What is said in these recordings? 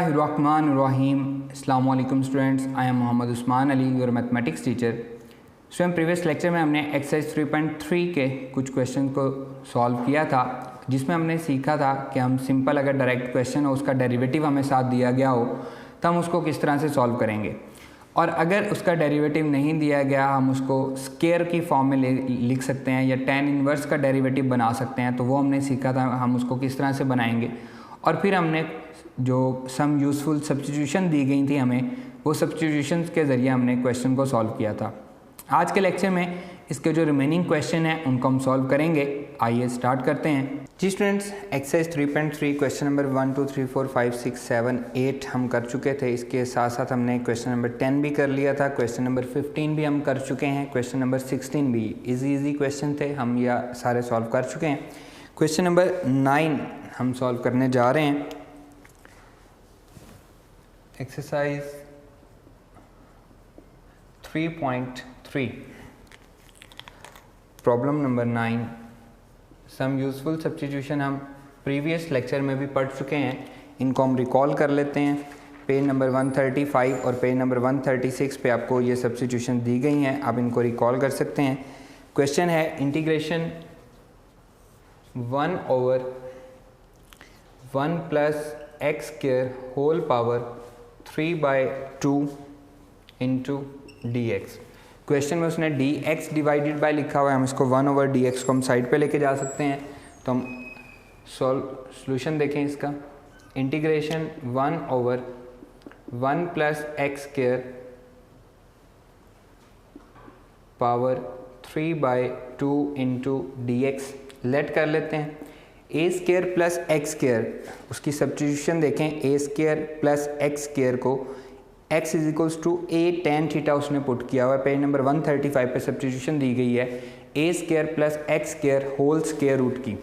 बिस्मिल्लाहिर्रहमानिर्रहीम। अस्सलामु अलैकुम students, I am Mohammad Usman Ali, your mathematics teacher. Student, previous lecture में हमने एक्सरसाइज 3.3 के कुछ क्वेश्चन को सॉल्व किया था, जिसमें हमने सीखा था कि हम सिंपल अगर डायरेक्ट क्वेश्चन हो, उसका डेरिवेटिव हमें साथ दिया गया हो तो हम उसको किस तरह से सॉल्व करेंगे, और अगर उसका डेरिवेटिव नहीं दिया गया हम उसको स्केयर की फॉर्म में लिख सकते हैं या tan इनवर्स का डेरिवेटिव बना सकते हैं। तो वो हमने सीखा था हम उसको किस तरह से बनाएंगे, और फिर हमने जो सम यूज़फुल सब्स्टिट्यूशन दी गई थी हमें, वो सब्स्टिट्यूशंस के ज़रिए हमने क्वेश्चन को सॉल्व किया था। आज के लेक्चर में इसके जो रिमेनिंग क्वेश्चन हैं उनको हम सॉल्व करेंगे। आइए स्टार्ट करते हैं। जी स्टूडेंट्स, एक्सरसाइज 3.3 क्वेश्चन नंबर 1 2 3 4 5 6 7 8 हम कर चुके थे। इसके साथ साथ हमने क्वेश्चन नंबर 10 भी कर लिया था, क्वेश्चन नंबर 15 भी हम कर चुके हैं, क्वेश्चन नंबर 16 भी इजी क्वेश्चन थे, हम यह सारे सॉल्व कर चुके हैं। क्वेश्चन नंबर 9 हम सॉल्व करने जा रहे हैं। Exercise 3.3 problem number 9। सम यूज़फुल सब्स्टिट्यूशन हम प्रीवियस लेक्चर में भी पढ़ चुके हैं, इनको हम रिकॉल कर लेते हैं। पेज नंबर 135 और पेज नंबर 136 पे आपको ये सब्स्टिट्यूशन दी गई हैं, आप इनको रिकॉल कर सकते हैं। क्वेश्चन है integration 1/1 plus x square whole power 3/2 into d x. Question में उसने डी एक्स डिवाइडेड बाय लिखा हुआ है, हम इसको 1/dx को हम साइड पे लेके जा सकते हैं। तो हम सॉल्यूशन देखें इसका। Integration 1/1 plus x square power 3/2 into d x let कर लेते हैं। A square plus x square, उसकी सब्स्टिट्यूशन देखें। A square plus x square को x is equals to a tan theta उसने पुट किया हुआ है। पेज नंबर 135 पे सब्स्टिट्यूशन दी गई है a square plus x square whole square root की।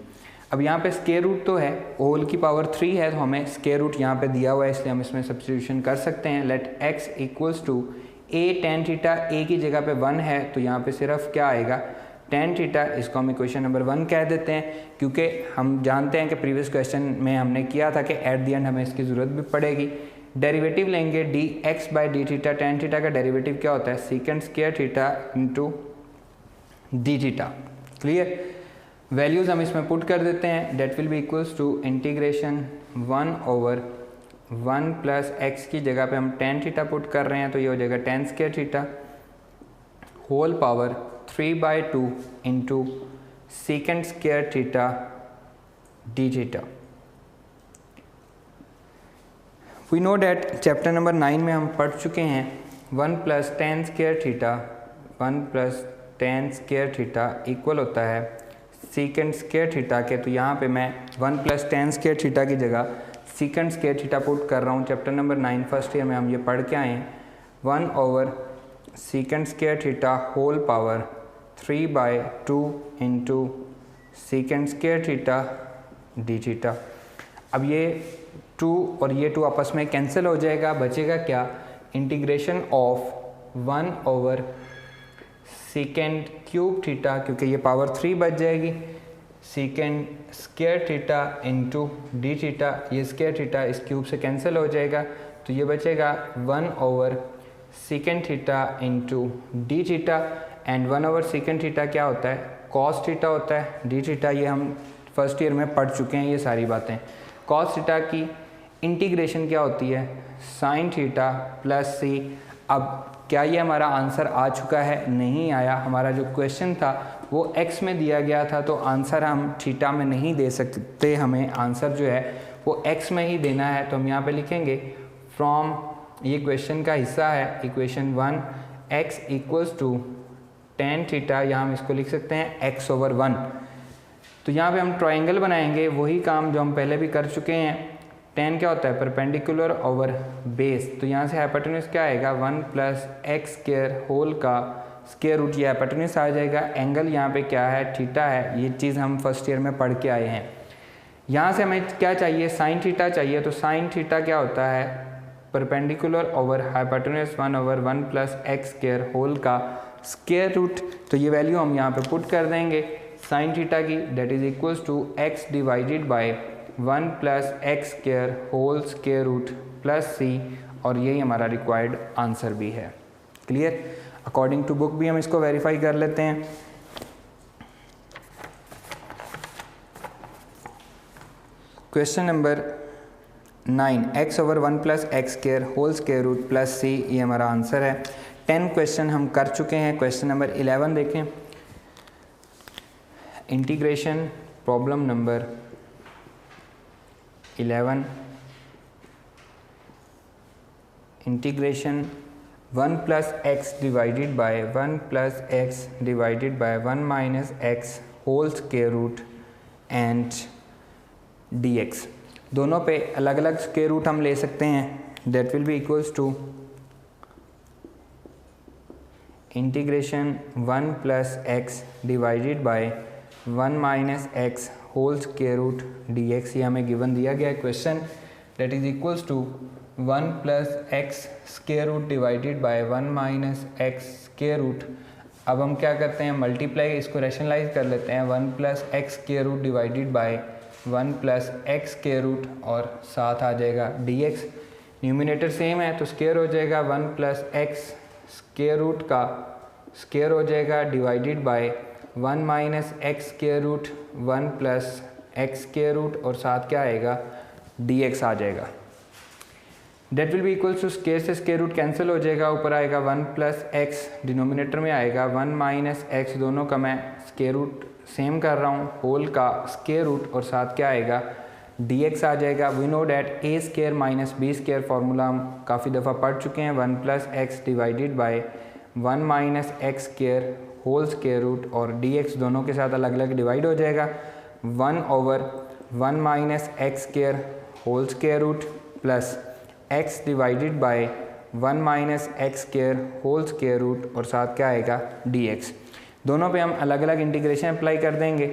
अब यहाँ पे स्क्वायर रूट तो है, होल की पावर 3 है, तो हमें स्क्वायर रूट यहाँ पे दिया हुआ है, इसलिए हम इसमें सब्स्टिट्यूशन कर सकते हैं। Let x equals to a tan theta, a की जगह पे 1 है तो यहाँ पे सिर्फ क्या आएगा tan थीटा। इसको हम इक्वेशन नंबर 1 कह देते हैं, क्योंकि हम जानते हैं कि प्रीवियस क्वेश्चन में हमने किया था कि एट द एंड हमें इसकी ज़रूरत भी पड़ेगी। डेरिवेटिव लेंगे d x by d theta. tan theta का डेरिवेटिव क्या होता है second square theta into d theta. Clear, values हम इसमें पुट कर देते हैं। That will be equals to integration 1/1 plus x की जगह पे हम tan थीटा पुट कर रहे हैं, तो ये हो जाएगा tan square theta whole power 3/2 into second square theta d theta. We know that chapter number 9 में हम पढ़ चुके हैं 1 plus tan square theta, 1 plus tan square theta equal होता है सेकेंड स्क्वायर थीटा के। तो यहाँ पे मैं 1 प्लस tan स्क्वायर थीटा की जगह सेकेंड स्क्वायर थीटा पुट कर रहा हूँ। चैप्टर नंबर 9 फर्स्ट ईयर में हम ये पढ़ के आए हैं। 1/, second square theta whole power 3/2 into second square theta d theta. अब ये 2 और ये 2 आपस में कैंसिल हो जाएगा, बचेगा क्या integration of 1/, second cube theta, क्योंकि ये पावर 3 बच जाएगी, second square theta into d theta. ये स्क्वायर थीटा इस क्यूब से कैंसिल हो जाएगा, तो ये बचेगा 1/, second theta into d theta. And 1/, second theta क्या होता है कॉस थीटा होता है। डी थीटा ये हम फर्स्ट ईयर में पढ़ चुके हैं ये सारी बातें। कॉस थीटा की इंटीग्रेशन क्या होती है साइन थीटा प्लस सी। अब क्या ये हमारा आंसर आ चुका है? नहीं आया। हमारा जो क्वेश्चन था वो x में दिया गया था, तो आंसर हम थीटा में नहीं दे सकते, हमें आंसर जो है वो x में ही देना है। तो हम यहाँ पे लिखेंगे फ्रॉम, ये क्वेश्चन का हिस्सा है equation 1, x equals to tan theta, यहाँ हम इसको लिख सकते हैं x/1। तो यहाँ पे हम ट्रायंगल बनाएंगे, वही काम जो हम पहले भी कर चुके हैं। tan क्या होता है परपेंडिकुलर ओवर बेस, तो यहाँ से हाइपोटेन्यूज क्या आएगा 1 प्लस एक्स स्क्वायर होल का स्क्वायर रूट, ये हाइपोटेन्यूज आ जाएगा। एंगल यहाँ पे क्या है थीटा है, ये चीज़ हम फर्स्ट ईयर में पढ़ के आए हैं। यहाँ से हमें क्या चाहिए साइन थीटा चाहिए, तो साइन थीटा क्या होता है perpendicular over hypotenuse 1/1 plus x square whole का स्क्वायर रूट। तो ये वैल्यू हम यहाँ पे पुट कर देंगे साइन थीटा की, that is equals to x divided by 1 plus x square whole square root plus c, और यही हमारा रिक्वायर्ड आंसर भी है। क्लियर? अकॉर्डिंग टू बुक भी हम इसको वेरीफाई कर लेते हैं। Question number 9, x over 1 plus x square whole square root plus c, ये हमारा आंसर है। 10 क्वेश्चन हम कर चुके हैं। क्वेश्चन नंबर 11 देखें। Integration problem number 11, integration 1 plus x divided by 1 plus x divided by 1 minus x whole square root and dx। दोनों पे अलग अलग स्क्वायर रूट हम ले सकते हैं। That will be equals to integration 1 plus x divided by 1 minus x whole square root dx। ये हमें गिवन दिया गया है question. That is equals to 1 plus x square root divided by 1 minus x square root. अब हम क्या करते हैं, मल्टीप्लाई, इसको रैशनलाइज कर लेते हैं। 1 plus x square root divided by 1 plus x square root और साथ आ जाएगा dx। न्यूमिनेटर सेम है तो स्क्वायर हो जाएगा। 1 प्लस एक्स स्क्वायर रूट का स्क्वायर हो जाएगा divided by 1 minus x square root 1 plus x square root और साथ क्या आएगा, dx आ जाएगा। That will be equals to square से स्क्वायर रूट कैंसिल हो जाएगा, ऊपर आएगा 1 प्लस एक्स, डिनोमिनेटर में आएगा 1 माइनस एक्स, दोनों का मैं स्क्वायर रूट सेम कर रहा हूँ, होल का स्क्वायर रूट और साथ क्या आएगा, dx आ जाएगा। We know that a square minus b square formula हम काफ़ी दफ़ा पढ़ चुके हैं। 1 plus x divided by 1 minus x square whole square root और dx दोनों के साथ अलग अलग डिवाइड हो जाएगा। 1 over 1 minus x square whole square root plus x divided by 1 minus x square whole square root और साथ क्या आएगा, dx। दोनों पे हम अलग अलग इंटीग्रेशन अप्लाई कर देंगे।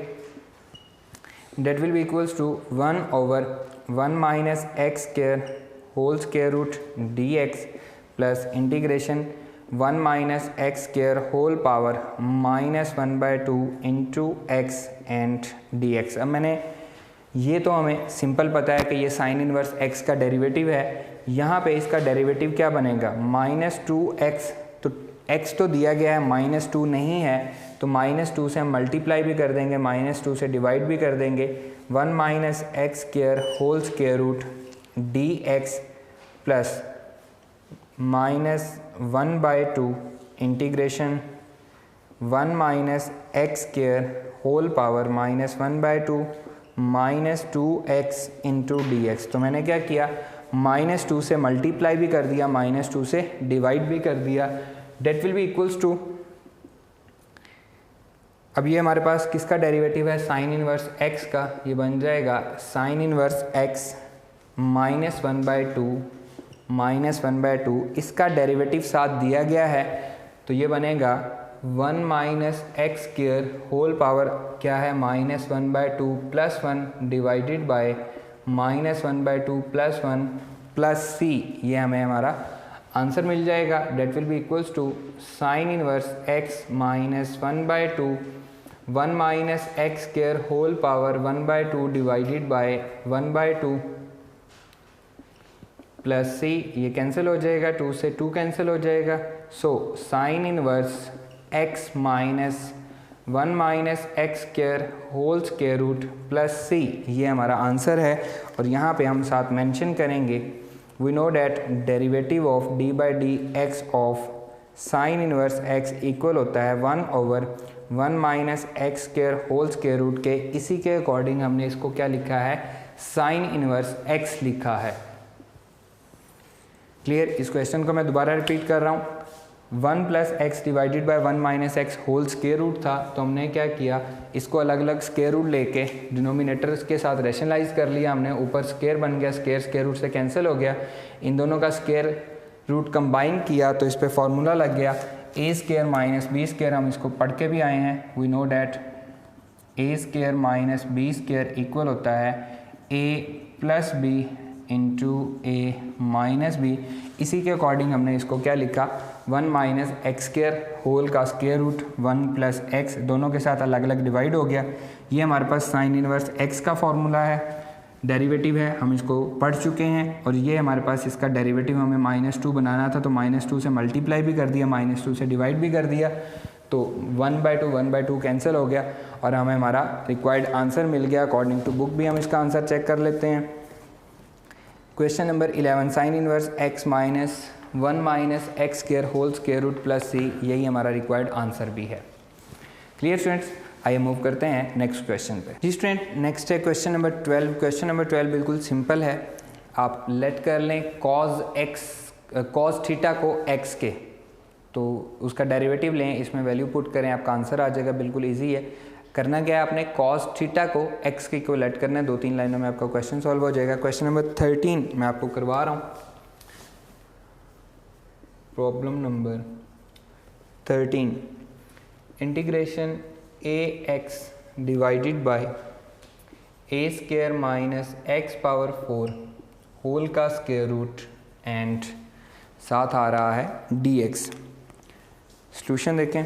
That will be equals to 1 over 1 minus x square whole square root dx plus integration 1 minus x square whole power minus 1/2 into x and dx। अब मैंने ये तो हमें सिंपल पता है कि ये साइन इनवर्स x का डेरिवेटिव है। यहाँ पे इसका डेरिवेटिव क्या बनेगा, -2x। तो x तो दिया गया है, -2 नहीं है तो -2 से हम मल्टीप्लाई भी कर देंगे, -2 से डिवाइड भी कर देंगे। 1 minus x square whole square root dx plus -1/2 integration 1 minus x square whole power -1/2 -2x into dx। तो मैंने क्या किया, -2 से मल्टीप्लाई भी कर दिया, -2 से डिवाइड भी कर दिया। That will be equals to, अब ये हमारे पास किसका डेरिवेटिव है, साइन इनवर्स x का। ये बन जाएगा साइन इनवर्स x -1/2 इसका डेरिवेटिव साथ दिया गया है तो ये बनेगा 1 minus x square whole power क्या है, -1/2 plus 1 divided by -1/2 plus 1 plus c। ये हमें हमारा आंसर मिल जाएगा। That will be equals to sine inverse x -1/2 1 minus x square whole power 1/2 divided by 1/2 plus c। ये कैंसिल हो जाएगा, 2 से 2 कैंसिल हो जाएगा। So sine inverse x minus 1 minus x square whole square root plus c, ये हमारा answer है। और यहाँ पे हम साथ मेंशन करेंगे, we know that derivative of d/dx of sine inverse x equal होता है 1 over 1 minus x square whole square root के। इसी के अकॉर्डिंग हमने इसको क्या लिखा है, साइन इनवर्स x लिखा है। क्लियर? इस क्वेश्चन को मैं दोबारा रिपीट कर रहा हूँ। 1 plus x divided by 1 minus x whole square root था, तो हमने क्या किया, इसको अलग अलग स्क्वायर रूट लेके डिनोमिनेटर के साथ रैशनलाइज कर लिया हमने। ऊपर स्क्वायर बन गया, स्क्वायर रूट से कैंसिल हो गया। इन दोनों का स्क्वायर रूट कंबाइन किया तो इस पे फॉर्मूला लग गया a square minus b square. हम इसको पढ़ के भी आए हैं। We know that a square minus b square equal होता है a plus b into a minus b. इसी के अकॉर्डिंग हमने इसको क्या लिखा, 1 माइनस एक्स स्क्वायर होल का स्क्वायर रूट 1 प्लस एक्स, दोनों के साथ अलग अलग डिवाइड हो गया। ये हमारे पास साइन इनवर्स एक्स का फॉर्मूला है। डेरिवेटिव है, हम इसको पढ़ चुके हैं। और ये हमारे पास इसका डेरिवेटिव हमें -2 बनाना था, तो -2 से मल्टीप्लाई भी कर दिया, -2 से डिवाइड भी कर दिया, तो 1/2 कैंसिल हो गया और हमें हमारा रिक्वायर्ड आंसर मिल गया। अकॉर्डिंग टू बुक भी हम इसका आंसर चेक कर लेते हैं। Question number 11, sine inverse x minus 1 minus x square whole square root plus c, यही हमारा रिक्वायर्ड आंसर भी है। क्लियर स्टूडेंट्स, आइए मूव करते हैं नेक्स्ट क्वेश्चन पे। जी स्टूडेंट, नेक्स्ट है क्वेश्चन नंबर 12। क्वेश्चन नंबर 12 बिल्कुल सिंपल है। आप लेट कर लें cos थीटा को x के, तो उसका डेरिवेटिव लें, इसमें वैल्यू पुट करें, आपका आंसर आ जाएगा। बिल्कुल इजी है। करना क्या है, आपने cos थीटा को x के इक्विवेलेंट करना है। 2-3 लाइनों में आपका क्वेश्चन सॉल्व हो जाएगा। क्वेश्चन नंबर 13 मैं आपको करवा रहा हूँ। Problem number 13, integration ax divided by a square minus x power 4 whole का स्क्वायर रूट एंड साथ आ रहा है dx। सॉल्यूशन देखें।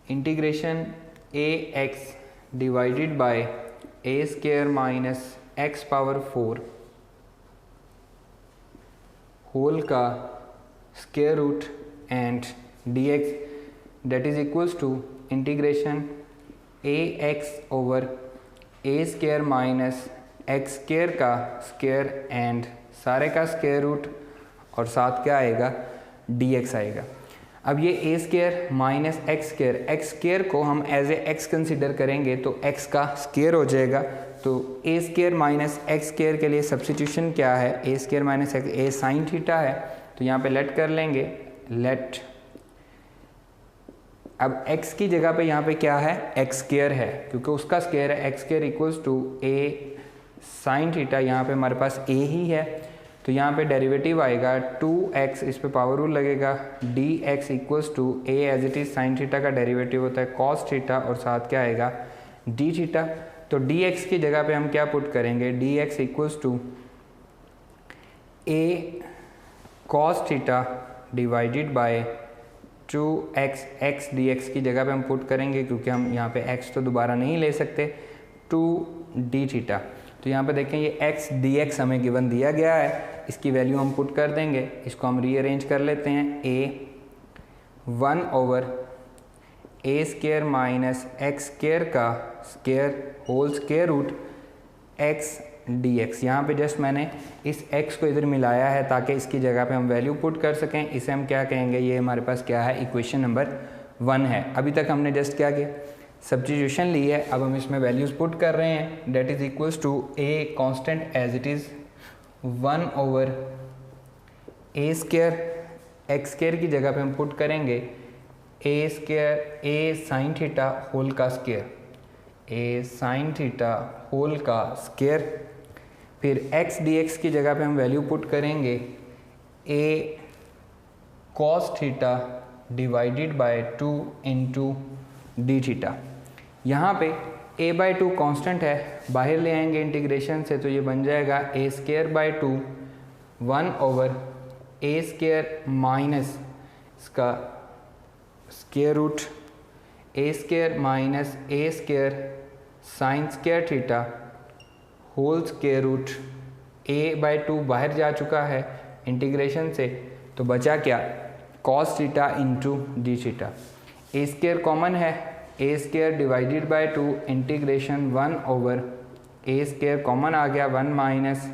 Integration ax divided by a square minus x power 4 whole का square root and dx that is equals to integration ax over a square minus x square का square and सारे का square root और साथ क्या आएगा, dx आएगा। अब ये a square minus x square को हम एज ए x कंसिडर करेंगे तो x का स्क्वायर हो जाएगा। तो a square minus x square के लिए सब्स्टिट्यूशन क्या है, a square minus x, a sine theta है, तो यहाँ पे लेट कर लेंगे। लेट, अब x की जगह पे यहाँ पे क्या है, एक्स स्क्वायर है, क्योंकि उसका स्क्वायर है। X square equals to a sine theta, यहाँ पे हमारे पास a ही है, तो यहाँ पे डेरिवेटिव आएगा 2x, इस पे पावर रूल लगेगा, dx equals to a as it is sine theta का डेरिवेटिव होता है cos थीटा और साथ क्या आएगा, d थीटा। तो dx की जगह पे हम क्या पुट करेंगे, dx equals to a cos theta divided by 2x, x dx की जगह पे हम पुट करेंगे, क्योंकि हम यहाँ पे x तो दोबारा नहीं ले सकते, 2d थीटा। तो यहाँ पे देखें ये x dx हमें गिवन दिया गया है, इसकी वैल्यू हम पुट कर देंगे। इसको हम रीअरेंज कर लेते हैं। a 1 over a square minus x square का square whole square root x dx। यहाँ पे जस्ट मैंने इस x को इधर मिलाया है ताकि इसकी जगह पे हम वैल्यू पुट कर सकें। इसे हम क्या कहेंगे, ये हमारे पास क्या है, इक्वेशन नंबर 1 है। अभी तक हमने जस्ट क्या किया, सब्स्टिट्यूशन ली है। अब हम इसमें वैल्यूज़ पुट कर रहे हैं। That is equals to a constant as it is 1 over a square, x square की जगह पे हम पुट करेंगे a square, a sine theta whole का square, a sine theta whole का स्क्वायर। फिर x dx की जगह पे हम वैल्यू पुट करेंगे a cos theta divided by 2 into d theta. यहाँ पे a/2 कांस्टेंट है, बाहर ले आएंगे इंटीग्रेशन से, तो ये बन जाएगा a square by 2 1 over a square minus इसका square root a square minus a square sine square theta whole square root a/2 बाहर जा चुका है इंटीग्रेशन से, तो बचा क्या, cos theta into d theta. a square common है, a square divided by 2 integration 1 over a square common आ गया 1 minus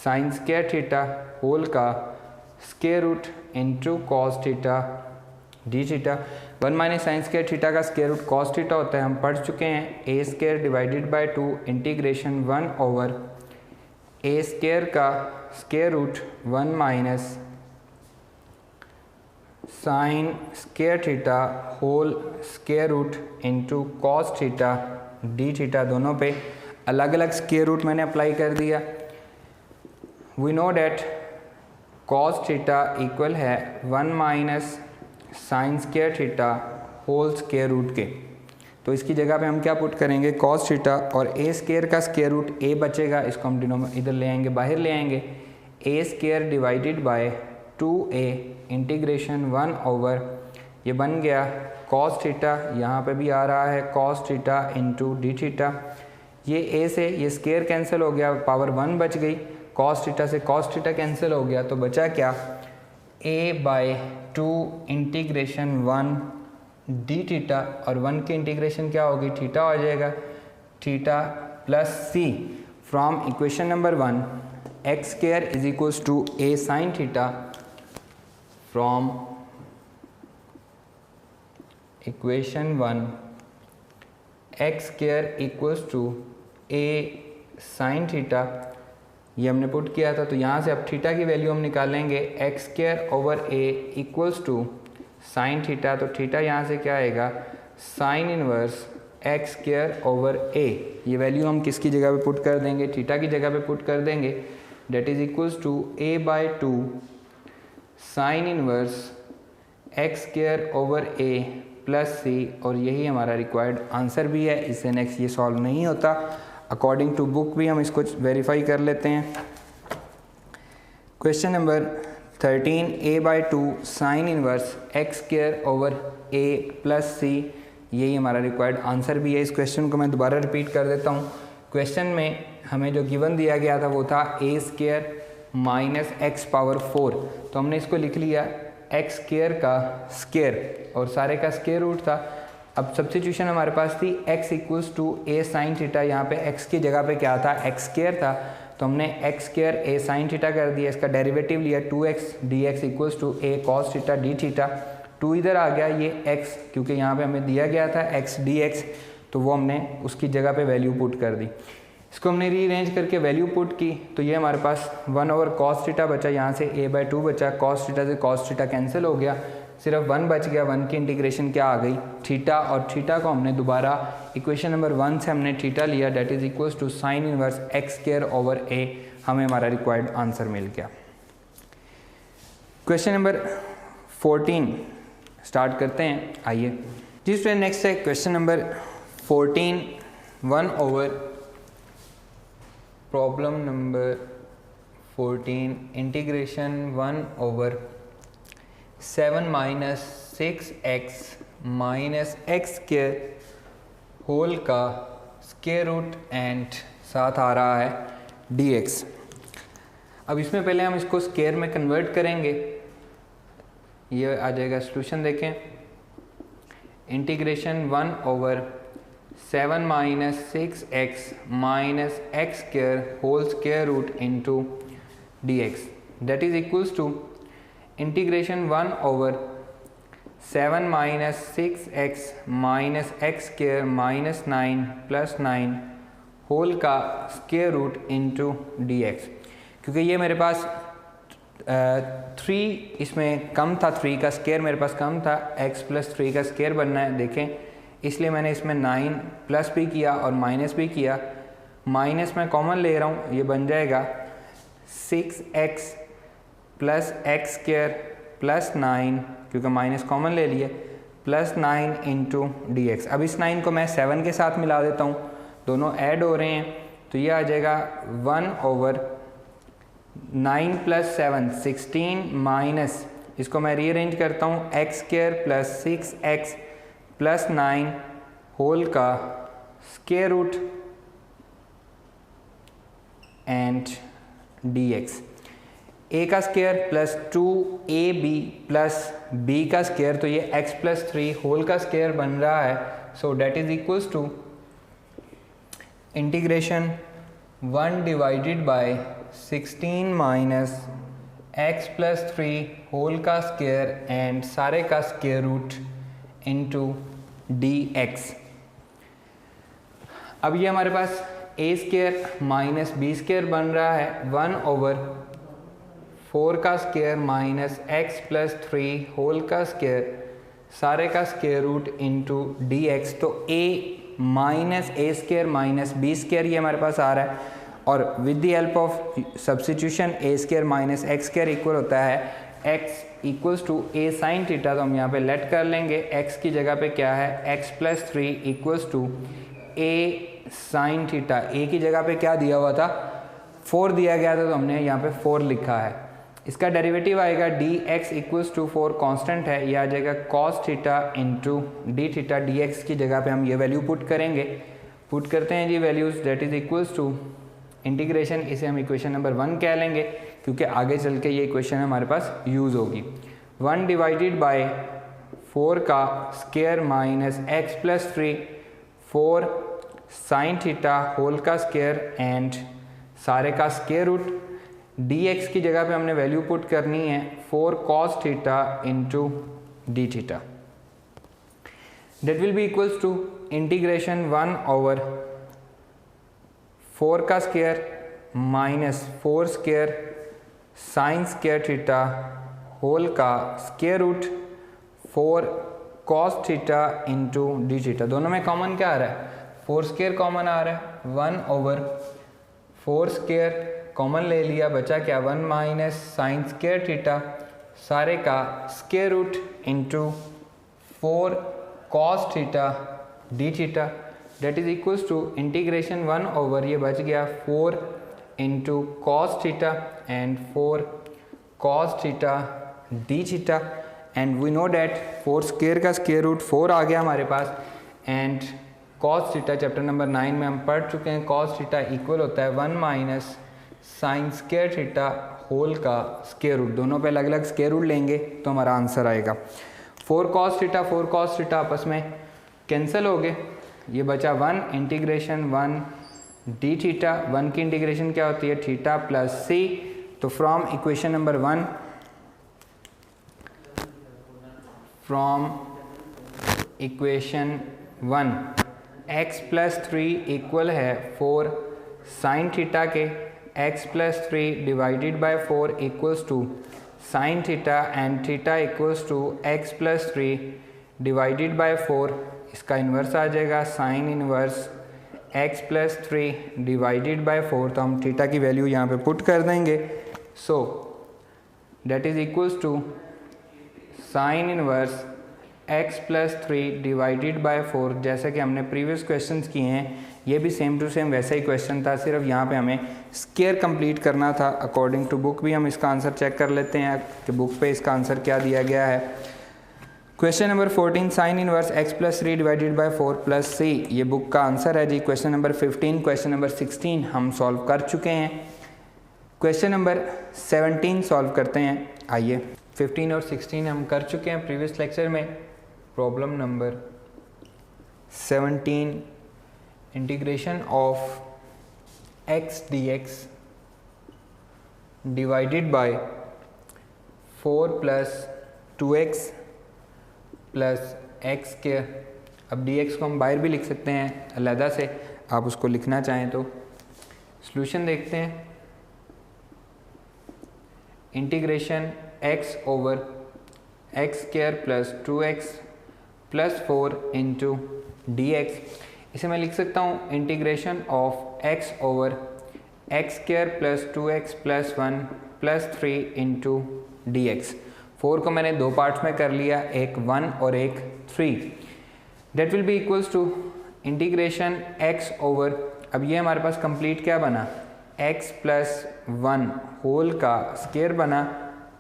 sine square theta whole का square root into cos theta d theta. 1 minus sine square theta का square root cos theta होता है, हम पढ़ चुके हैं। a square divided by 2 integration 1 over a square का square root 1 minus sine square theta whole square root into cos theta d theta. दोनों पे अलग अलग स्क्वायर रूट मैंने अप्लाई कर दिया। We know that cos theta equal है 1 minus sine square theta whole square root के, तो इसकी जगह पे हम क्या पुट करेंगे, cos थीटा और a स्क्वायर का स्क्वायर रूट a बचेगा, इसको हम इधर ले आएंगे, बाहर ले आएंगे। a square divided bye 2a integration 1 over ये बन गया कॉस थीटा, यहाँ पे भी आ रहा है cos theta into d theta. ये ए से ये स्केयर कैंसिल हो गया, पावर 1 बच गई, कॉस थीटा से कॉस थीटा कैंसिल हो गया, तो बचा क्या a/2 इंटीग्रेशन 1 डी थीटा, और 1 की इंटीग्रेशन क्या होगी, थीटा हो जाएगा, theta plus c from equation number 1 x square is equals to a sine theta from equation 1 x square equals to a sine theta, ये हमने पुट किया था। तो यहाँ से अब थीटा की वैल्यू हम निकालेंगे, x square over a equals to sine theta, तो थीटा यहाँ से क्या आएगा, sine inverse x square over a। ये वैल्यू हम किसकी जगह पे पुट कर देंगे, थीटा की जगह पे पुट कर देंगे, that is equals to a/2 sine inverse x square over a plus c, और यही हमारा रिक्वायर्ड आंसर भी है। इससे नेक्स्ट ये सॉल्व नहीं होता, अकॉर्डिंग टू बुक भी हम इसको वेरीफाई कर लेते हैं। Question number 13 a/2 sine inverse x square over a plus c, यही हमारा रिक्वायर्ड आंसर भी है। इस क्वेश्चन को मैं दोबारा रिपीट कर देता हूँ। क्वेश्चन में हमें जो गिवन दिया गया था वो था a square minus x power 4, तो हमने इसको लिख लिया एक्स स्केयर का स्केयर और सारे का स्केयर रूट था। अब सब्स्टिट्यूशन हमारे पास थी x equals to a sine theta, यहाँ पे x की जगह पे क्या था, एक्स स्केयर था, तो हमने x square a sine theta कर दिया, इसका डेरिवेटिव लिया 2x dx equals to a cos theta d theta. 2 इधर आ गया, ये x क्योंकि यहाँ पे हमें दिया गया था x dx, तो वो हमने उसकी जगह पे वैल्यू पुट कर दी। इसको हमने रीअरेंज करके वैल्यू पुट की, तो ये हमारे पास 1 ओवर कॉस थीटा बचा, यहाँ से a/2 बचा, कॉस थीटा से कॉस थीटा कैंसिल हो गया, सिर्फ 1 बच गया। 1 की इंटीग्रेशन क्या आ गई, थीटा, और थीटा को हमने दोबारा इक्वेशन नंबर 1 से हमने थीटा लिया, that is equals to sine inverse x square over a, हमें हमारा रिक्वायर्ड आंसर मिल गया। क्वेश्चन नंबर 14 स्टार्ट करते हैं, आइए जी स्टूडेंट। नेक्स्ट है क्वेश्चन नंबर 14, 1 ओवर problem number 14 integration 1 over 7 minus 6x minus x square whole का स्केयर रूट एंड साथ आ रहा है dx। अब इसमें पहले हम इसको स्केयर में कन्वर्ट करेंगे, ये आ जाएगा सॉल्यूशन देखें, integration 1 over 7 minus 6x minus x square whole square root into dx, that is equals to integration 1 over 7 minus 6x minus x square minus 9 plus 9 whole का स्केयर रूट इंटू dx। क्योंकि ये मेरे पास 3 इसमें कम था, 3 का square मेरे पास कम था, x plus 3 का स्केयर बनना है देखें, इसलिए मैंने इसमें 9 प्लस भी किया और माइनस भी किया। माइनस मैं कॉमन ले रहा हूँ, ये बन जाएगा 6x plus x square plus 9, क्योंकि माइनस कॉमन ले लिए, प्लस 9 इंटू dx। अब इस 9 को मैं 7 के साथ मिला देता हूँ, दोनों ऐड हो रहे हैं, तो ये आ जाएगा 1 ओवर 9 प्लस 7 16 माइनस, इसको मैं रीअरेंज करता हूँ, x square plus 6x plus 9 whole का square root and dx। a का square plus 2ab plus b का स्केयर, तो ये x प्लस 3 होल का स्केयर बन रहा है, so that is equals to integration 1 divided by 16 minus x plus 3 whole का स्केयर एंड सारे का स्केयर रूट इंटू dx। अब ये हमारे पास a square minus b square बन रहा है 1 ओवर 4 का square minus x plus 3 whole का स्केयर सारे का स्केयर रूट इंटू dx। तो a minus a square minus b square ये हमारे पास आ रहा है, और with the help of substitution a square minus x square equal होता है x equals to a sine theta, तो हम यहाँ पे लेट कर लेंगे, x की जगह पे क्या है x plus 3 equals to a sine theta. a की जगह पे क्या दिया हुआ था, 4 दिया गया था, तो हमने यहाँ पे 4 लिखा है। इसका डेरिवेटिव आएगा d x equals to 4 constant है, यह आ जाएगा cos theta into d theta. D x की जगह पे हम ये वैल्यू पुट करेंगे, पुट करते हैं जी values, that is equals to integration, इसे हम इक्वेशन नंबर 1 कह लेंगे क्योंकि आगे चल के ये इक्वेशन हमारे पास यूज़ होगी। 1 डिवाइडेड बाय 4 का square minus x plus 3 4 sine theta whole का स्क्वायर एंड सारे का स्क्वायर रूट। डी एक्स की जगह पे हमने वैल्यू पुट करनी है 4 cos theta into d theta, that will be equals to integration 1 over 4 का square minus 4 square sine square theta whole का square root 4 cos theta into d theta. दोनों में कॉमन क्या आ रहा है? 4 स्क्वायर कॉमन आ रहा है, 1 ओवर 4 स्क्वायर कॉमन ले लिया, बचा क्या 1 माइनस साइन स्क्वायर थीटा सारे का square root into 4 cos theta d theta, that is equals to integration 1 over ये बच गया 4 into cos theta and 4 cos theta d theta and we know that 4 square का स्क्वायर रूट 4 आ गया हमारे पास and cos theta chapter number 9 में हम पढ़ चुके हैं, कॉस थीटा इक्वल होता है 1 minus sine square theta whole का स्क्वायर रूट। दोनों पे अलग अलग स्क्वायर रूट लेंगे तो हमारा आंसर आएगा 4 कॉस थीटा आपस में कैंसिल हो गए, ये बचा 1 इंटीग्रेशन 1 डी थीटा। 1 की इंटीग्रेशन क्या होती है? Theta plus c. तो from equation number 1 from equation 1 x plus 3 equal है 4 साइन थीटा के, x plus 3 divided by 4 equals to sine theta and theta equals to x plus 3 divided by 4, इसका inverse आ जाएगा sine inverse x plus 3 divided by 4। तो हम theta की value यहाँ पे पुट कर देंगे, so that is equals to sine inverse x plus 3 divided by 4। जैसे कि हमने प्रीवियस क्वेश्चंस किए हैं, ये भी सेम टू सेम वैसा ही क्वेश्चन था, सिर्फ यहाँ पे हमें स्क्वायर कंप्लीट करना था। अकॉर्डिंग टू बुक भी हम इसका आंसर चेक कर लेते हैं कि बुक पे इसका आंसर क्या दिया गया है। Question number 14 sine inverse x plus 3 divided by 4 plus c, ये बुक का आंसर है जी। क्वेश्चन नंबर 15 क्वेश्चन नंबर 16 हम सॉल्व कर चुके हैं। क्वेश्चन नंबर 17 सॉल्व करते हैं। आइए 15 और 16 हम कर चुके हैं प्रीवियस लेक्चर में। Problem number 17 integration of x dx divided by 4 plus 2x plus x square. अब dx को हम बाहर भी लिख सकते हैं अलहदा से, आप उसको लिखना चाहें तो। सॉल्यूशन देखते हैं। Integration x over x square plus 2x plus 4 into d x, इसे मैं लिख सकता हूँ integration of x over x square plus 2x plus 1 plus 3 into d x. 4 को मैंने दो पार्ट्स में कर लिया, एक 1 और एक 3। That will be equals to integration x over, अब ये हमारे पास कंप्लीट क्या बना, x प्लस 1 होल का स्क्वायर बना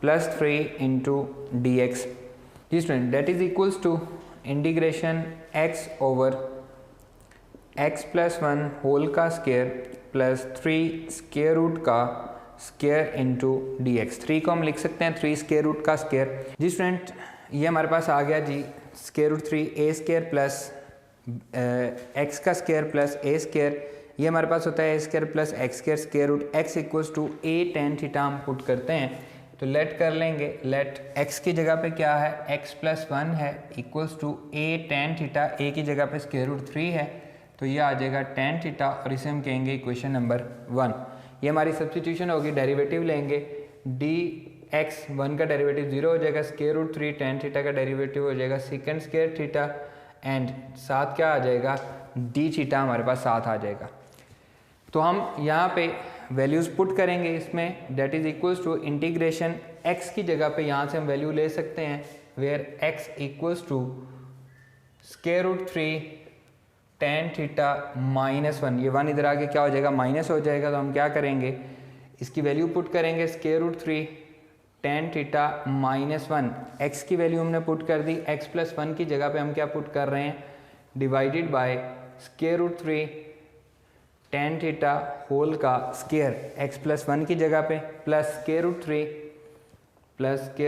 प्लस 3 इंटू डी एक्स। जी student, that is equals to integration x over x plus 1 whole का स्क्वायर प्लस 3 स्क्वायर रूट का स्क्वायर इंटू डी एक्स। 3 को हम लिख सकते हैं 3 स्क्वायर रूट का स्क्वायर। जी स्टूडेंट, ये हमारे पास आ गया जी square root 3 a square plus x का स्क्वायर प्लस ए स्क्वायर। ये हमारे पास होता है a square plus x square square root x equals to a tan theta हम पुट करते हैं तो लेट कर लेंगे। लेट एक्स की जगह पे क्या है, एक्स प्लस 1 है equals to a tan theta, a की जगह पे स्क्वायर रूट 3 है तो ये आ जाएगा टेन थीटा और इसे हम कहेंगे इक्वेशन नंबर 1। ये हमारी सब्स्टिट्यूशन होगी, डेरिवेटिव लेंगे डी एक्स 1 का डेरिवेटिव 0 हो जाएगा, स्क्वायर रूट 3 टेन थीटा का डेरिवेटिव हो जाएगा सेकंड स्क्वायर थीटा एंड साथ क्या आ जाएगा, डी थीटा हमारे पास साथ आ जाएगा। तो हम यहाँ पे वैल्यूज़ पुट करेंगे इसमें, that is equals to integration x की जगह पे यहाँ से हम वैल्यू ले सकते हैं where x equals to square root 3 tan theta minus 1। ये 1 इधर आके क्या हो जाएगा, माइनस हो जाएगा। तो हम क्या करेंगे, इसकी वैल्यू पुट करेंगे square root 3 tan theta -1, x की वैल्यू हमने पुट कर दी, x प्लस 1 की जगह पे हम क्या पुट कर रहे हैं, divided by square root 3 tan theta whole का स्क्वायर, x प्लस 1 की जगह पे प्लस स्क्वायर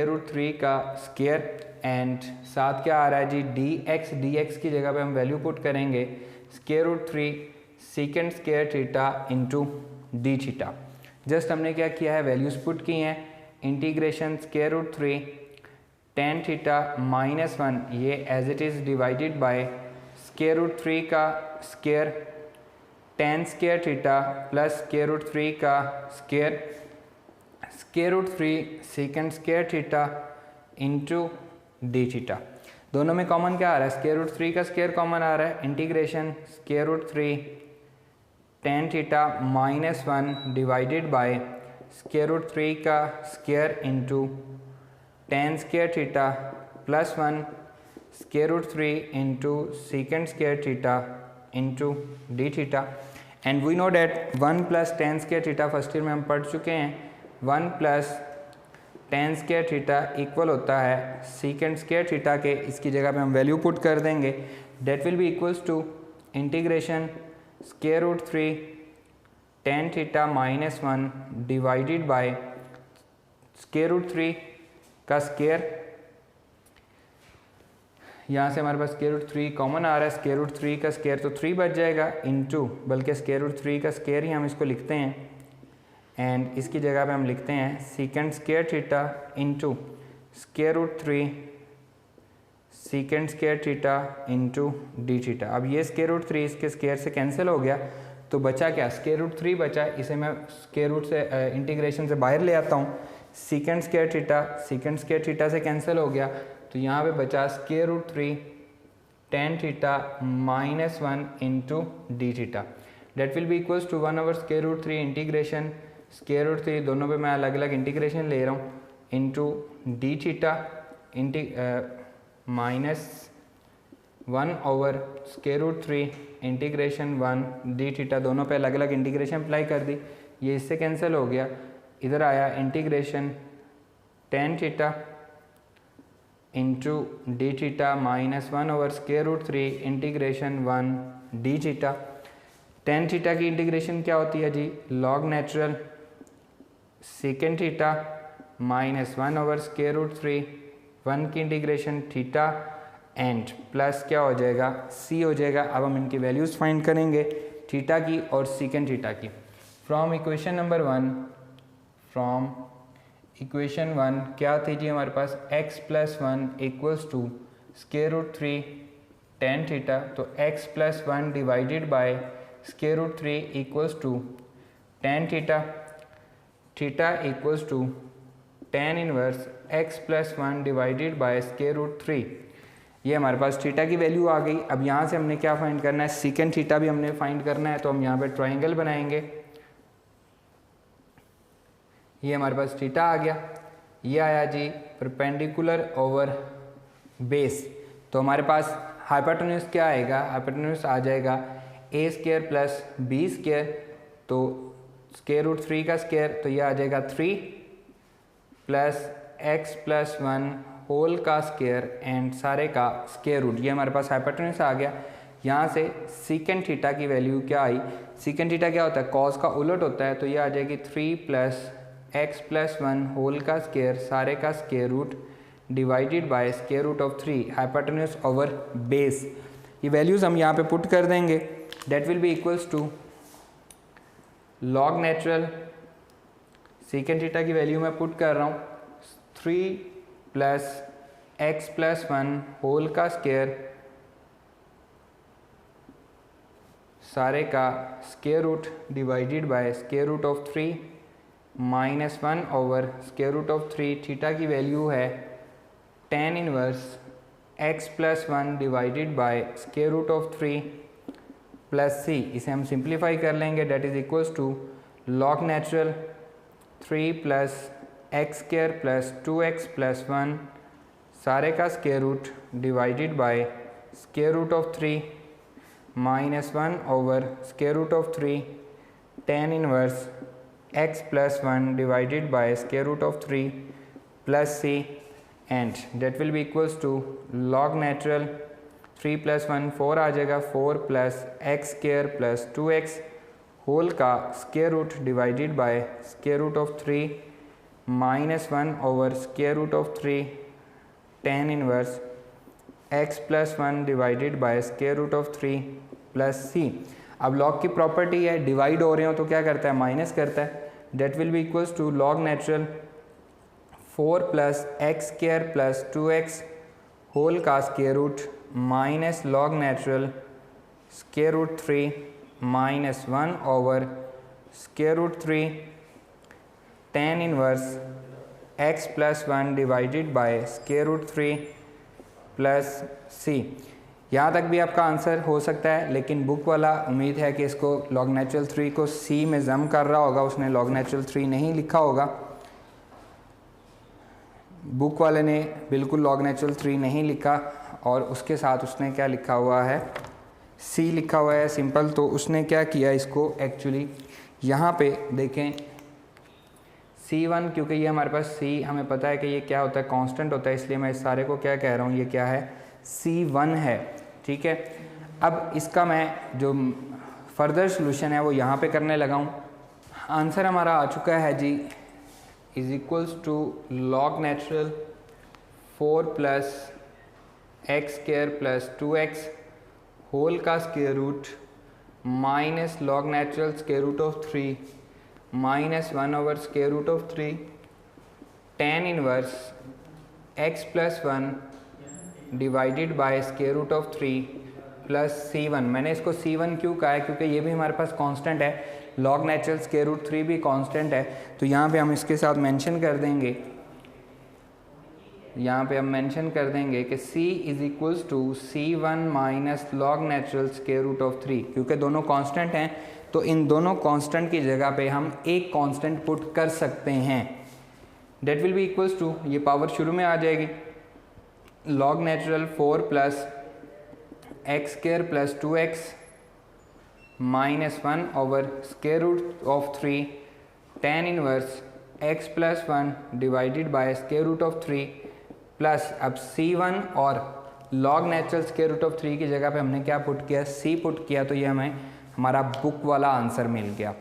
रूट 3 का स्क्वायर एंड साथ क्या आ रहा है जी, dx की जगह पे हम वैल्यू पुट करेंगे square root 3 second square theta into d theta. Just हमने क्या किया है, वैल्यूज पुट की हैं, integration square root 3 tan theta -1 ये as it is divided by square root 3 का square tan square theta plus square root 3 का square square root 3 second square theta into d theta. दोनों में कॉमन क्या आ रहा है, स्क्वायर रूट 3 का square common आ रहा है, integration square root 3 tan theta -1 divided by square root 3 का square into tan square theta plus 1 square root 3 into second square theta into d theta. And we know that 1 plus tan square theta first year में हम पढ़ चुके हैं, 1 plus tan square theta equal होता है second square theta के, इसकी जगह पे हम वैल्यू पुट कर देंगे, that will be equals to integration square root 3 tan theta -1 divided by square root 3 का स्क्वायर, यहाँ से हमारे पास स्क्वायर रूट 3 कॉमन आ रहा है, स्क्वायर रूट 3 का स्क्वायर तो 3 बच जाएगा इंटू, बल्कि स्क्वायर रूट 3 का स्क्वायर ही हम इसको लिखते हैं एंड इसकी जगह पे हम लिखते हैं second square theta into square root 3 second square theta into d theta. अब ये स्क्वायर रूट 3 इसके स्क्वायर से कैंसिल हो गया, तो बचा क्या, स्क्वायर रूट 3 बचा, इसे मैं स्क्वायर रूट से इंटीग्रेशन से बाहर ले आता हूँ, सेकेंड स्क्वायर थीटा से कैंसिल हो गया, तो यहाँ पे बचा square root 3 tan theta -1 into d theta, that will be equals to 1 over square root 3 integration square root 3, दोनों पे मैं अलग अलग इंटीग्रेशन ले रहा हूँ, into d theta -1 over square root 3 integration 1 d theta, दोनों पे अलग अलग इंटीग्रेशन अप्लाई कर दी, ये इससे कैंसिल हो गया, इधर आया integration tan theta into d theta -1 over square root 3 integration 1 d theta. tan theta की इंटीग्रेशन क्या होती है जी, log natural second theta -1 over square root 3 1 की इंटीग्रेशन थीटा एंड प्लस क्या हो जाएगा, c हो जाएगा। अब हम इनकी वैल्यूज़ फाइंड करेंगे थीटा की और सेकेंड थीटा की। फ्रॉम इक्वेशन नंबर 1 क्या थी जी हमारे पास, x plus 1 equals to square root 3 tan theta, तो x plus 1 divided by square root 3 equals to tan theta equals to tan inverse x plus 1 divided by square root 3। ये हमारे पास theta की value आ गई। अब यहाँ से हमने क्या फाइंड करना है, सेकेंड थीटा भी हमने फाइंड करना है, तो हम यहाँ पे ट्राइंगल बनाएंगे, ये हमारे पास थीटा आ गया, ये आया जी परपेंडिकुलर ओवर बेस, तो हमारे पास हाइपोटेन्यूज क्या आएगा, हाइपोटेन्यूज आ जाएगा a square plus b square, तो स्क्वायर रूट 3 का स्क्वायर, तो ये आ जाएगा 3 प्लस x प्लस 1 होल का स्क्वायर एंड सारे का स्क्वायर रूट, ये हमारे पास हाइपोटेन्यूज आ गया। यहाँ से सीकेंड थीटा की वैल्यू क्या आई, सीकेंड थीटा क्या होता है, कॉस का उलट होता है, तो ये आ जाएगी 3 प्लस x प्लस 1 होल का स्क्वायर सारे का square root divided by square root of 3 hypotenuse over base. ये वैल्यूज़ हम यहाँ पे पुट कर देंगे, that will be equals to log natural second theta की वैल्यू मैं पुट कर रहा हूँ 3 प्लस x प्लस 1 होल का स्क्वायर सारे का square root divided by square root of 3 -1 over square root of 3, theta की वैल्यू है tan inverse x plus 1 divided by square root of 3 plus c, इसे हम सिंप्लीफाई कर लेंगे, that is equals to log natural 3 plus x square plus 2x plus 1 सारे का square root divided by square root of 3 -1 over square root of 3 tan inverse x plus 1 divided by square root of 3 plus c, and that will be equals to log natural 3 plus 1 4 आ जाएगा, 4 plus x square plus 2x whole का square root divided by square root of 3 minus 1 over square root of 3 tan inverse x plus 1 divided by square root of 3 plus c। अब log की property है, divide हो रहे हो तो क्या करता है, माइनस करता है। That will be equals to log natural 4 plus x square plus 2x whole का square root minus log natural square root 3 minus 1 over square root 3 tan inverse x plus 1 divided by square root 3 plus c। यहाँ तक भी आपका answer हो सकता है, लेकिन book वाला उम्मीद है कि इसको लॉग नेचुरल 3 को c में जम कर रहा होगा, उसने लॉग नेचुरल 3 नहीं लिखा होगा। बुक वाले ने बिल्कुल लॉग नेचुरल 3 नहीं लिखा और उसके साथ उसने क्या लिखा हुआ है, c लिखा हुआ है सिंपल। तो उसने क्या किया, इसको एक्चुअली यहाँ पे देखें c1, क्योंकि ये हमारे पास c हमें पता है कि ये क्या होता है, कांस्टेंट होता है, इसलिए मैं इस सारे को क्या कह रहा हूँ, ये क्या है, c1 है, ठीक है। अब इसका मैं जो फर्दर सोल्यूशन है वो यहाँ पे करने लगा हूँ। आंसर हमारा आ चुका है जी, is equals to log natural 4 plus x square plus 2x whole का square root minus log natural square root of 3 minus 1 over square root of 3 tan inverse x plus 1 divided by square root of 3 plus c1। मैंने इसको c1 क्यों कहा है, क्योंकि ये भी हमारे पास कांस्टेंट है, लॉग नेचुरल स्क्वायर रूट 3 भी कांस्टेंट है। तो यहाँ पे हम इसके साथ मेंशन कर देंगे, यहाँ पे हम मेंशन कर देंगे कि c is equals to c1 minus log natural square root of 3। क्योंकि दोनों कांस्टेंट हैं तो इन दोनों कांस्टेंट की जगह पे हम एक कांस्टेंट पुट कर सकते हैं। That will be equals to, ये पावर शुरू में आ जाएगी, log natural 4 plus x square plus 2x minus 1 over square root of 3 tan inverse x plus 1 divided by square root of 3 plus अब c1 और log natural square root of 3 की जगह पे हमने क्या पुट किया, c पुट किया, तो ये हमें हमारा बुक वाला आंसर मिल गया।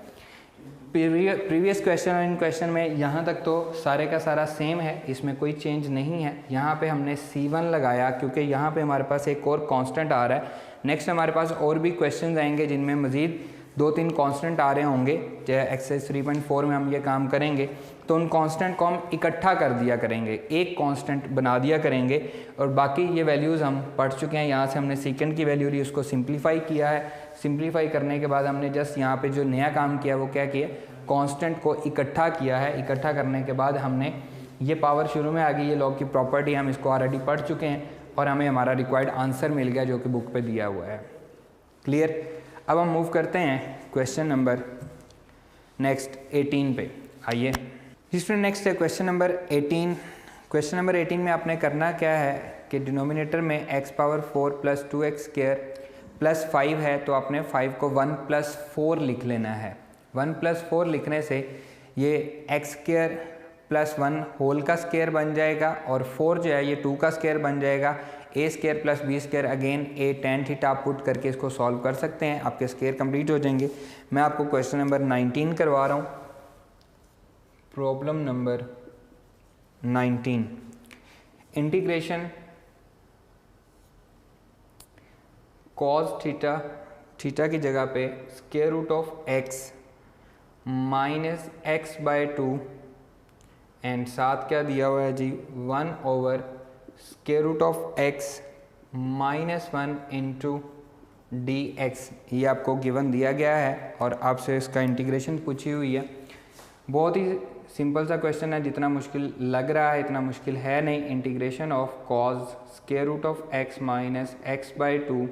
प्रीवियस क्वेश्चन और इन क्वेश्चन में यहाँ तक तो सारे का सारा सेम है, इसमें कोई चेंज नहीं है। यहाँ पे हमने c1 लगाया क्योंकि यहाँ पे हमारे पास एक और कांस्टेंट आ रहा है। नेक्स्ट हमारे पास और भी क्वेश्चन आएंगे जिनमें मज़ीद 2-3 कांस्टेंट आ रहे होंगे, चाहे एक्सरसाइज 3.4 में हम ये काम करेंगे तो उन कांस्टेंट को हम इकट्ठा कर दिया करेंगे, एक कांस्टेंट बना दिया करेंगे और बाकी ये वैल्यूज़ हम पढ़ चुके हैं। यहाँ से हमने सेकंड की वैल्यू ली, उसको सिंप्लीफाई किया है। सिंप्लीफाई करने के बाद हमने जस्ट यहाँ पे जो नया काम किया वो क्या किया, कांस्टेंट को इकट्ठा किया है। इकट्ठा करने के बाद हमने ये पावर शुरू में आ गई, ये लॉग की प्रॉपर्टी हम इसको ऑलरेडी पढ़ चुके हैं और हमें हमारा रिक्वायर्ड आंसर मिल गया जो कि बुक पे दिया हुआ है। क्लियर। अब हम मूव करते हैं क्वेश्चन नंबर नेक्स्ट 18 पे। आइए जिसमें नेक्स्ट है क्वेश्चन नंबर 18। क्वेश्चन नंबर 18 में आपने करना क्या है कि डिनोमिनेटर में x power 4 plus 2x square plus 5 है, तो आपने 5 को 1 प्लस 4 लिख लेना है। 1 प्लस 4 लिखने से ये x स्क्वायर प्लस 1 होल का स्क्वायर बन जाएगा और 4 जो है ये 2 का स्क्वायर बन जाएगा। a square plus b square again a tan theta आप पुट करके इसको सॉल्व कर सकते हैं, आपके स्क्वायर कंप्लीट हो जाएंगे। मैं आपको क्वेश्चन नंबर 19 करवा रहा हूँ। Problem number 19, integration cos theta, theta की जगह पे square root of x minus x by 2 and साथ क्या दिया हुआ है जी 1 over square root of x minus 1 into d x. ये आपको गिवन दिया गया है और आपसे इसका इंटीग्रेशन पूछी हुई है। बहुत ही सिंपल सा क्वेश्चन है, जितना मुश्किल लग रहा है इतना मुश्किल है नहीं। Integration of cos square root of x minus x by 2।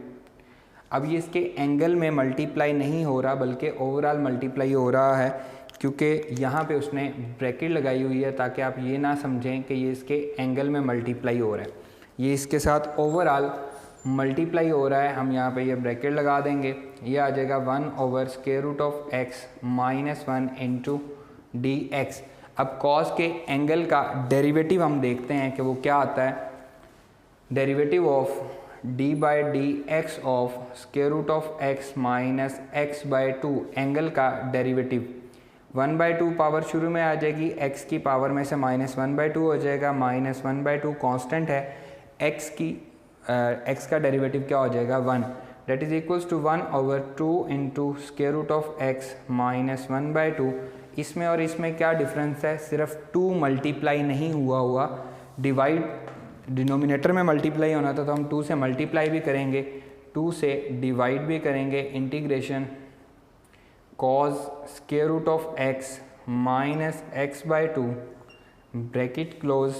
अब ये इसके एंगल में मल्टीप्लाई नहीं हो रहा बल्कि ओवरऑल मल्टीप्लाई हो रहा है, क्योंकि यहाँ पे उसने ब्रैकेट लगाई हुई है ताकि आप ये ना समझें कि ये इसके एंगल में मल्टीप्लाई हो रहा है, ये इसके साथ ओवरऑल मल्टीप्लाई हो रहा है। हम यहाँ पे ये ब्रैकेट लगा देंगे, ये आ जाएगा 1 over square root of x minus 1 into d x. अब कॉस के एंगल का डेरिवेटिव हम देखते हैं कि वो क्या आता है। Derivative of d by d x of square root of x minus x by two, angle का डेरिवेटिव 1/2 पावर शुरू में आ जाएगी, x की पावर में से -1/2 हो जाएगा, -1/2 कांस्टेंट है, x का डेरिवेटिव क्या हो जाएगा 1, that is equals to 1/2 into square root of x minus 1/2। इसमें और इसमें क्या डिफरेंस है, सिर्फ 2 मल्टीप्लाई नहीं हुआ, डिवाइड डिनोमिनेटर में मल्टीप्लाई होना था तो हम 2 से मल्टीप्लाई भी करेंगे, 2 से डिवाइड भी करेंगे, integration cos square root of x minus x by two bracket close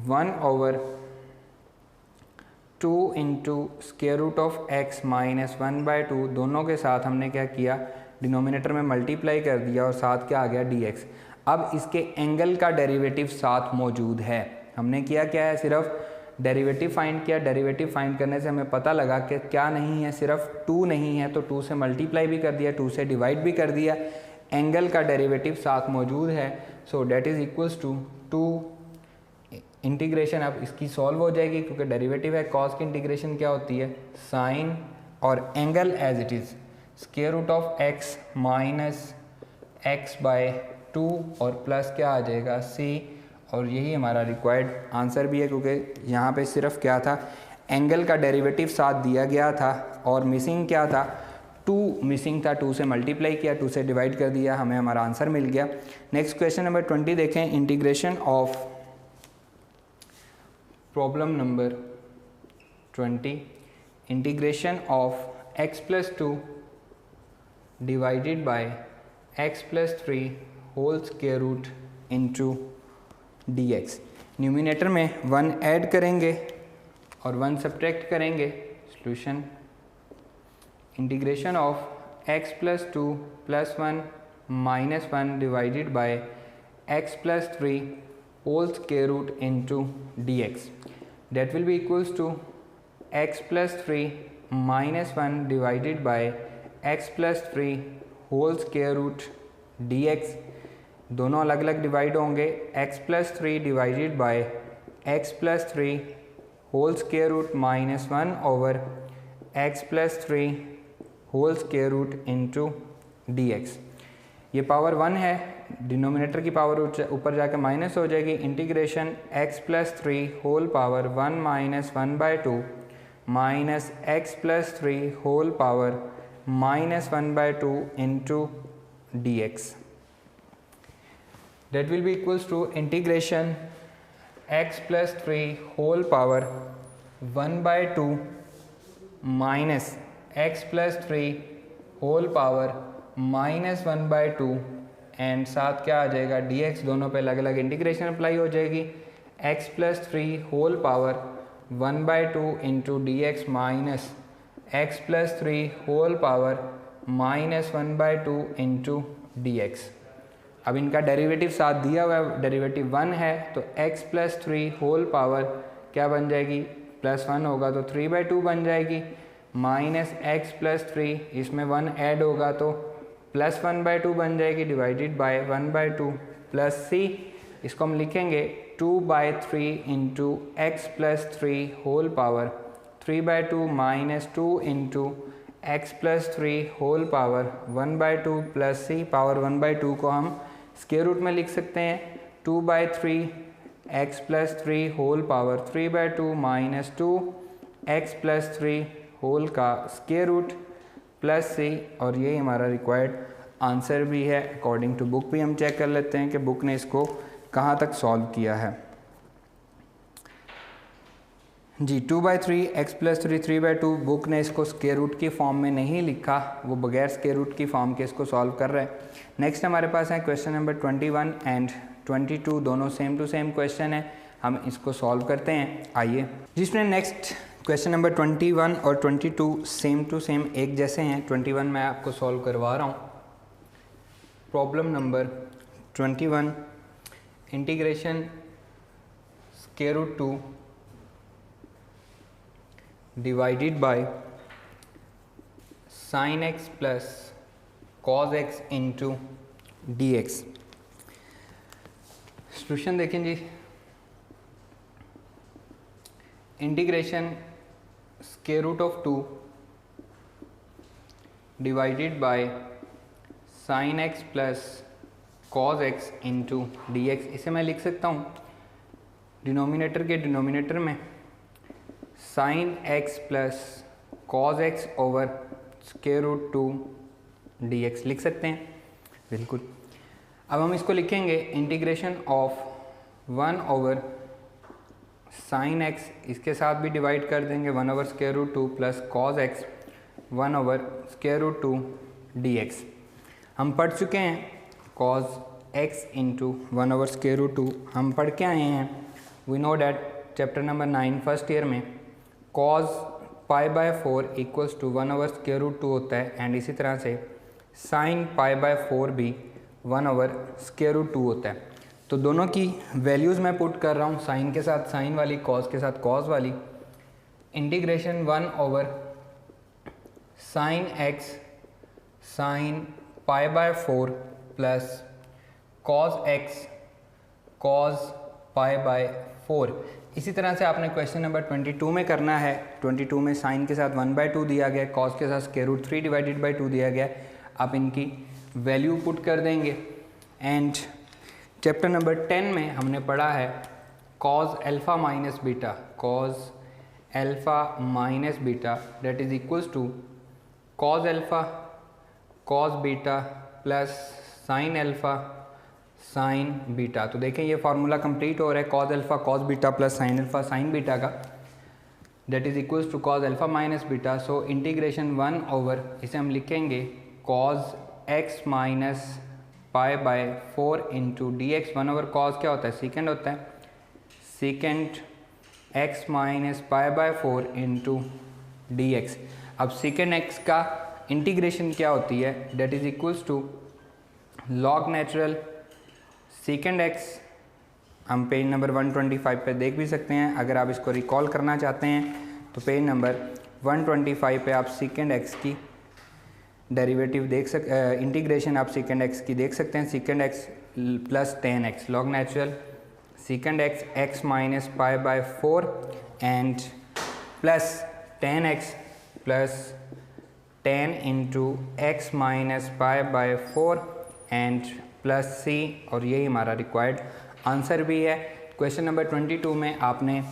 1/2 into square root of x minus 1/2, दोनों के साथ हमने क्या किया, डिनोमिनेटर में मल्टीप्लाई कर दिया और साथ क्या आ गया dx। अब इसके एंगल का डेरिवेटिव साथ मौजूद है। हमने किया क्या है, सिर्फ डेरिवेटिव फाइंड किया, डेरिवेटिव फाइंड करने से हमें पता लगा कि क्या नहीं है, सिर्फ 2 नहीं है, तो 2 से मल्टीप्लाई भी कर दिया, 2 से डिवाइड भी कर दिया, एंगल का डेरिवेटिव साथ मौजूद है। So that is equals to 2 integration, अब इसकी सॉल्व हो जाएगी क्योंकि डेरिवेटिव है, कॉस की इंटीग्रेशन क्या होती है साइन, और angle as it is square root of x minus x by 2 और प्लस क्या आ जाएगा c, और यही हमारा रिक्वायर्ड आंसर भी है क्योंकि यहाँ पे सिर्फ क्या था, एंगल का डेरिवेटिव साथ दिया गया था और मिसिंग क्या था, 2 मिसिंग था, 2 से मल्टीप्लाई किया, 2 से डिवाइड कर दिया, हमें हमारा आंसर मिल गया। नेक्स्ट क्वेश्चन नंबर 20 देखें, integration of problem number 20, integration of x plus 2 divided by x plus 3 whole square root into dx। Numerator में 1 ऐड करेंगे और 1 सब्ट्रैक्ट करेंगे, solution integration of x plus 2 plus 1 minus 1 divided by x plus 3 whole square root into dx, that will be equals to x plus 3 minus 1 divided by x plus 3 whole square root dx। दोनों अलग अलग divide होंगे, x plus 3 divided by x plus 3 whole square root minus 1 over x plus 3 whole square root into dx। ये power 1 है, denominator की power ऊपर जाकर minus हो जाएगी, integration x plus 3 whole power 1 minus 1/2 minus x plus 3 whole power minus 1/2 into dx, that will be equals to integration x plus 3 whole power 1/2 minus x plus 3 whole power minus 1/2 and साथ क्या आ जाएगा dx, दोनों पे अलग अलग integration apply हो जाएगी, x plus 3 whole power 1/2 into dx minus x plus 3 whole power minus 1/2 into dx। अब इनका डेरिवेटिव साथ दिया हुआ है, डेरिवेटिव 1 है तो x प्लस 3 होल पावर क्या बन जाएगी, प्लस 1 होगा तो 3/2 बन जाएगी, माइनस x प्लस 3, इसमें 1 ऐड होगा तो प्लस 1/2 बन जाएगी, डिवाइडेड बाय 1/2 प्लस c, इसको हम लिखेंगे 2/3 into x plus 3 whole power 3/2 minus 2 into x plus 3 whole power 1/2 plus c, power 1/2 को हम स्क्वायर रूट में लिख सकते हैं, 2/3 x plus 3 whole power 3/2 minus 2 x plus 3 whole का स्क्वायर रूट प्लस c, और यही हमारा रिक्वायर्ड आंसर भी है। अकॉर्डिंग टू बुक भी हम चेक कर लेते हैं कि बुक ने इसको कहाँ तक सॉल्व किया है। जी 2/3 x प्लस 3 3/2, बुक ने इसको स्क्वायर रूट की फॉर्म में नहीं लिखा, वो बगैर स्क्वायर रूट की फॉर्म के इसको सॉल्व कर रहे हैं। नेक्स्ट हमारे पास है क्वेश्चन नंबर 21 एंड 22, दोनों सेम टू सेम क्वेश्चन है, हम इसको सॉल्व करते हैं। आइए, जिसमें नेक्स्ट क्वेश्चन नंबर 21 और 22 सेम टू सेम एक जैसे हैं। 21 मैं आपको सॉल्व करवा रहा हूँ। Problem number 21, integration square root 2 divided by sine x plus cos x into dx। Solution देखें जी, integration square root of 2 divided by sine x plus cos x into d x. इसे मैं लिख सकता हूँ डिनोमिनेटर के डिनोमिनेटर में sine x plus cos x over square root 2 d x लिख सकते हैं, बिल्कुल। अब हम इसको लिखेंगे integration of 1 over sign x, इसके साथ भी डिवाइड कर देंगे 1 over square root 2 plus cos x 1 over square root 2 d x. हम पढ़ चुके हैं cos x into 1 over square root 2, हम पढ़ के आए हैं। We know that chapter number 9 first year में cos pi by 4 equals to 1 over square root 2 होता है, एंड इसी तरह से साइन पाई बाय 4 भी 1 ओवर स्क्वायर रूट 2 होता है। तो दोनों की वैल्यूज़ मैं पुट कर रहा हूँ, साइन के साथ साइन वाली, कॉज के साथ कॉज वाली। Integration 1 over sine x sine pi by 4 plus cos x cos pi by 4। इसी तरह से आपने क्वेश्चन नंबर 22 में करना है। 22 में साइन के साथ 1/2 दिया गया, कॉज के साथ स्क्वायर रूट 3 डिवाइडेड बाई 2 दिया गया। आप इनकी वैल्यू पुट कर देंगे। एंड चैप्टर नंबर 10 में हमने पढ़ा है cos alpha minus beta, cos alpha minus beta that is equals to cos alpha cos beta plus sine alpha sine beta. तो देखें ये फार्मूला कंप्लीट हो रहा है, cos alpha cos beta plus sine alpha sine beta का, that is equals to cos alpha minus beta. So integration 1 over, इसे हम लिखेंगे cos x minus pi by 4 into d x. 1 over cause क्या होता है, सीकेंड होता है, secant x minus pi by 4 into d x. अब सीकेंड एक्स का इंटीग्रेशन क्या होती है, that is equals to log natural सीकेंड x. हम पेज नंबर 125 पे देख भी सकते हैं। अगर आप इसको रिकॉल करना चाहते हैं तो पेज नंबर 125 पे आप सीकेंड एक्स की डेरिवेटिव देख इंटीग्रेशन आप सीकेंड एक्स की देख सकते हैं। Second x plus tan x log natural सीकेंड x x minus pi by 4 and plus tan x plus 10 into x minus pi by 4 and plus c, और यही हमारा रिक्वायर्ड आंसर भी है। क्वेश्चन नंबर 22 में आपने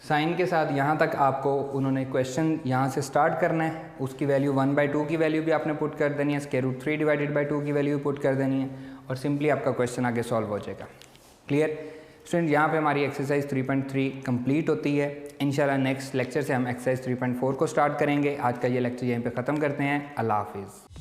साइन के साथ यहाँ तक आपको उन्होंने क्वेश्चन यहाँ से स्टार्ट करना है, उसकी वैल्यू 1/2 की वैल्यू भी आपने पुट कर देनी है, स्क्वायर रूट 3 डिवाइडेड बाई 2 की वैल्यू भी पुट कर देनी है, और सिंपली आपका क्वेश्चन आगे सॉल्व हो जाएगा। क्लियर स्टूडेंट, यहाँ पे हमारी एक्सरसाइज 3.3 कंप्लीट होती है। इंशाल्लाह नेक्स्ट लेक्चर से हम एक्सरसाइज 3.4 को स्टार्ट करेंगे। आज का ये लेक्चर यहीं पे ख़त्म करते हैं। अल्लाह हाफिज़।